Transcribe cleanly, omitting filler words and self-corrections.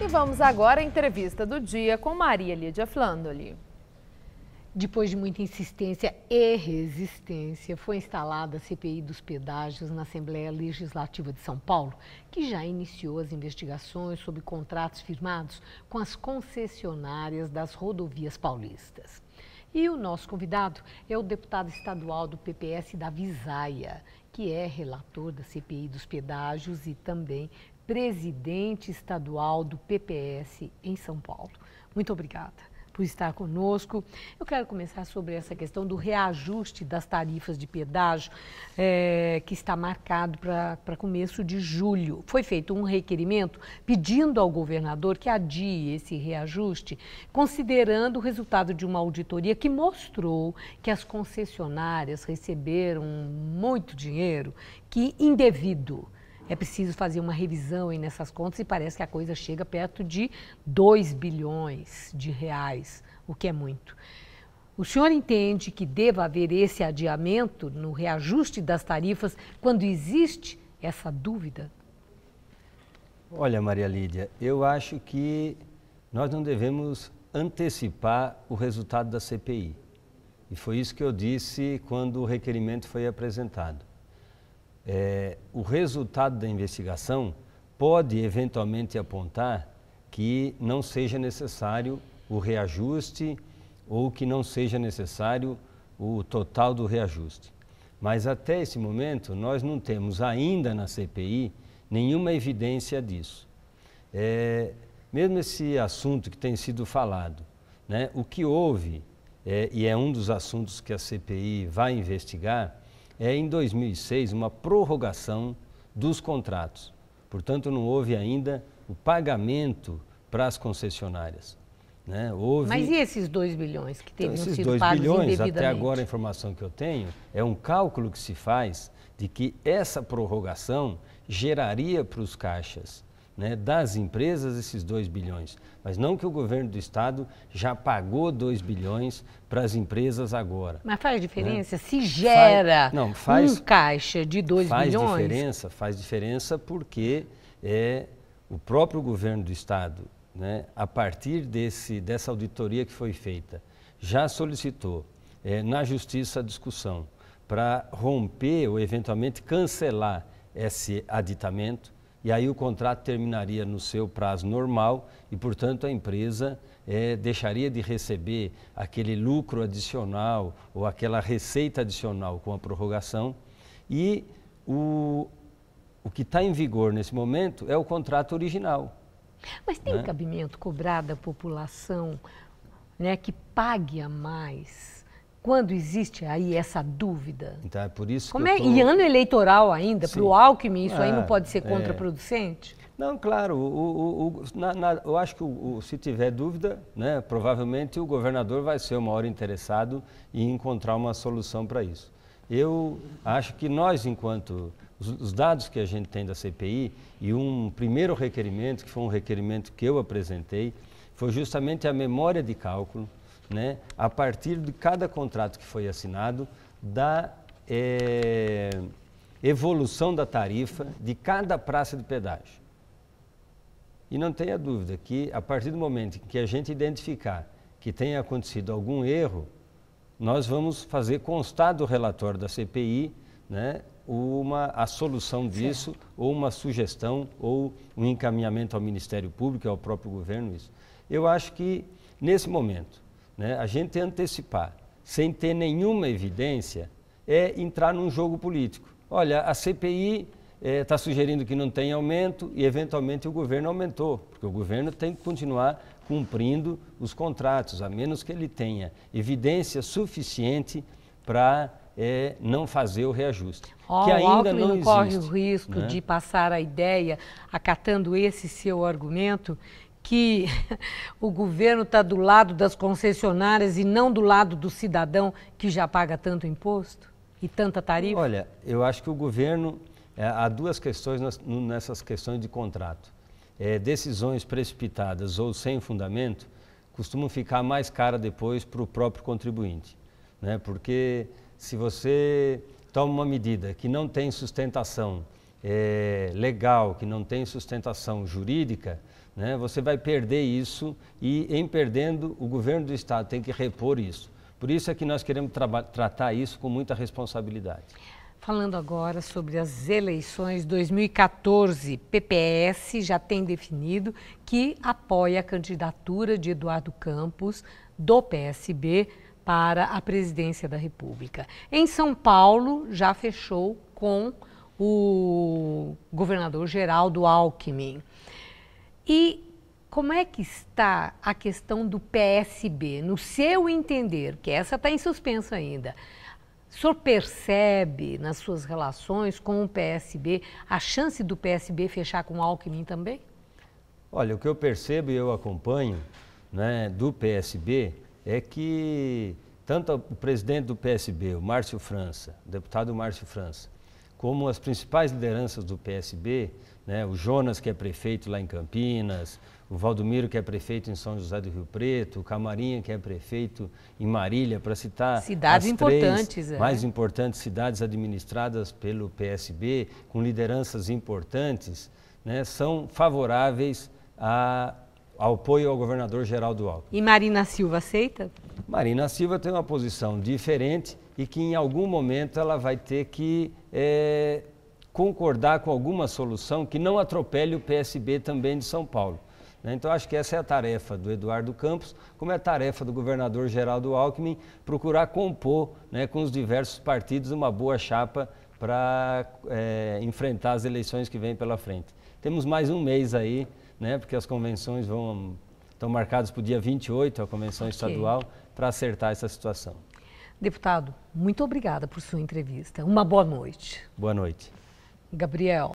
E vamos agora à entrevista do dia com Maria Lídia Flandoli. Depois de muita insistência e resistência, foi instalada a CPI dos pedágios na Assembleia Legislativa de São Paulo, que já iniciou as investigações sobre contratos firmados com as concessionárias das rodovias paulistas. E o nosso convidado é o deputado estadual do PPS, Davi Zaia, que é relator da CPI dos pedágios e também presidente estadual do PPS em São Paulo. Muito obrigada por estar conosco. Eu quero começar sobre essa questão do reajuste das tarifas de pedágio, que está marcado para começo de julho. Foi feito um requerimento pedindo ao governador que adie esse reajuste, considerando o resultado de uma auditoria que mostrou que as concessionárias receberam muito dinheiro que indevido. É preciso fazer uma revisão aí nessas contas e parece que a coisa chega perto de 2 bilhões de reais, o que é muito. O senhor entende que deva haver esse adiamento no reajuste das tarifas quando existe essa dúvida? Olha, Maria Lídia, eu acho que nós não devemos antecipar o resultado da CPI. E foi isso que eu disse quando o requerimento foi apresentado. O resultado da investigação pode eventualmente apontar que não seja necessário o reajuste ou que não seja necessário o total do reajuste. Mas até esse momento nós não temos ainda na CPI nenhuma evidência disso. Mesmo esse assunto que tem sido falado, né, o que houve, e é um dos assuntos que a CPI vai investigar, em 2006 uma prorrogação dos contratos. Portanto, não houve ainda o pagamento para as concessionárias. Né? Mas e esses 2 bilhões que teriam esses sido 2 pagos bilhões, indevidamente? até agora a informação que eu tenho, é um cálculo que se faz de que essa prorrogação geraria para os caixas, né, das empresas esses 2 bilhões. Mas não que o governo do estado já pagou 2 bilhões para as empresas agora. Mas faz diferença? Né? Se gera um caixa de 2 bilhões? Faz diferença porque o próprio governo do estado, né, a partir dessa auditoria que foi feita, já solicitou na justiça a discussão para romper ou eventualmente cancelar esse aditamento. E aí o contrato terminaria no seu prazo normal e, portanto, a empresa deixaria de receber aquele lucro adicional ou aquela receita adicional com a prorrogação. E o que está em vigor nesse momento é o contrato original. Mas tem cabimento cobrar da população, né, que pague a mais? Quando existe aí essa dúvida? Então é por isso E ano eleitoral ainda, para o Alckmin, isso aí não pode ser contraproducente? Não, claro, eu acho que se tiver dúvida, né, provavelmente o governador vai ser o maior interessado em encontrar uma solução para isso. Eu acho que nós, enquanto os dados que a gente tem da CPI e um primeiro requerimento, que foi um requerimento que eu apresentei, foi justamente a memória de cálculo, né, a partir de cada contrato que foi assinado, da evolução da tarifa de cada praça de pedágio. E não tenha dúvida que, a partir do momento em que a gente identificar que tenha acontecido algum erro, nós vamos fazer constar do relatório da CPI, né, a solução disso, certo, ou uma sugestão, ou um encaminhamento ao Ministério Público, ao próprio governo. Isso. Eu acho que, nesse momento, né, a gente antecipar, sem ter nenhuma evidência, é entrar num jogo político. Olha, a CPI está sugerindo que não tem aumento e, eventualmente, o governo aumentou, porque o governo tem que continuar cumprindo os contratos, a menos que ele tenha evidência suficiente para não fazer o reajuste. Que ainda o Alckmin não existe, corre o existe, risco, né, de passar a ideia, acatando esse seu argumento, que o governo está do lado das concessionárias e não do lado do cidadão que já paga tanto imposto e tanta tarifa? Olha, eu acho que o governo, há duas questões nessas questões de contrato. Decisões precipitadas ou sem fundamento costumam ficar mais caras depois para o próprio contribuinte, né? Porque se você toma uma medida que não tem sustentação legal, que não tem sustentação jurídica, né, você vai perder isso e, em perdendo, o governo do estado tem que repor isso. Por isso é que nós queremos tratar isso com muita responsabilidade. Falando agora sobre as eleições 2014, PPS já tem definido que apoia a candidatura de Eduardo Campos, do PSB, para a presidência da República. Em São Paulo, já fechou com o governador Geraldo Alckmin. E como é que está a questão do PSB, no seu entender, que essa está em suspenso ainda? O senhor percebe nas suas relações com o PSB a chance do PSB fechar com o Alckmin também? Olha, o que eu percebo e eu acompanho, né, do PSB é que tanto o presidente do PSB, o Márcio França, o deputado Márcio França, como as principais lideranças do PSB, né, o Jonas, que é prefeito lá em Campinas, o Valdomiro, que é prefeito em São José do Rio Preto, o Camarinha, que é prefeito em Marília, para citar cidades as importantes, três mais importantes cidades administradas pelo PSB, com lideranças importantes, né, são favoráveis ao apoio ao governador Geraldo Alckmin. E Marina Silva aceita? Marina Silva tem uma posição diferente e que em algum momento ela vai ter que concordar com alguma solução que não atropele o PSB também de São Paulo. Então, acho que essa é a tarefa do Eduardo Campos, como é a tarefa do governador Geraldo Alckmin, procurar compor, né, com os diversos partidos uma boa chapa para enfrentar as eleições que vêm pela frente. Temos mais um mês aí, né, porque as convenções estão marcadas para o dia 28, a convenção estadual, para acertar essa situação. Deputado, muito obrigada por sua entrevista. Uma boa noite. Boa noite. Gabriel.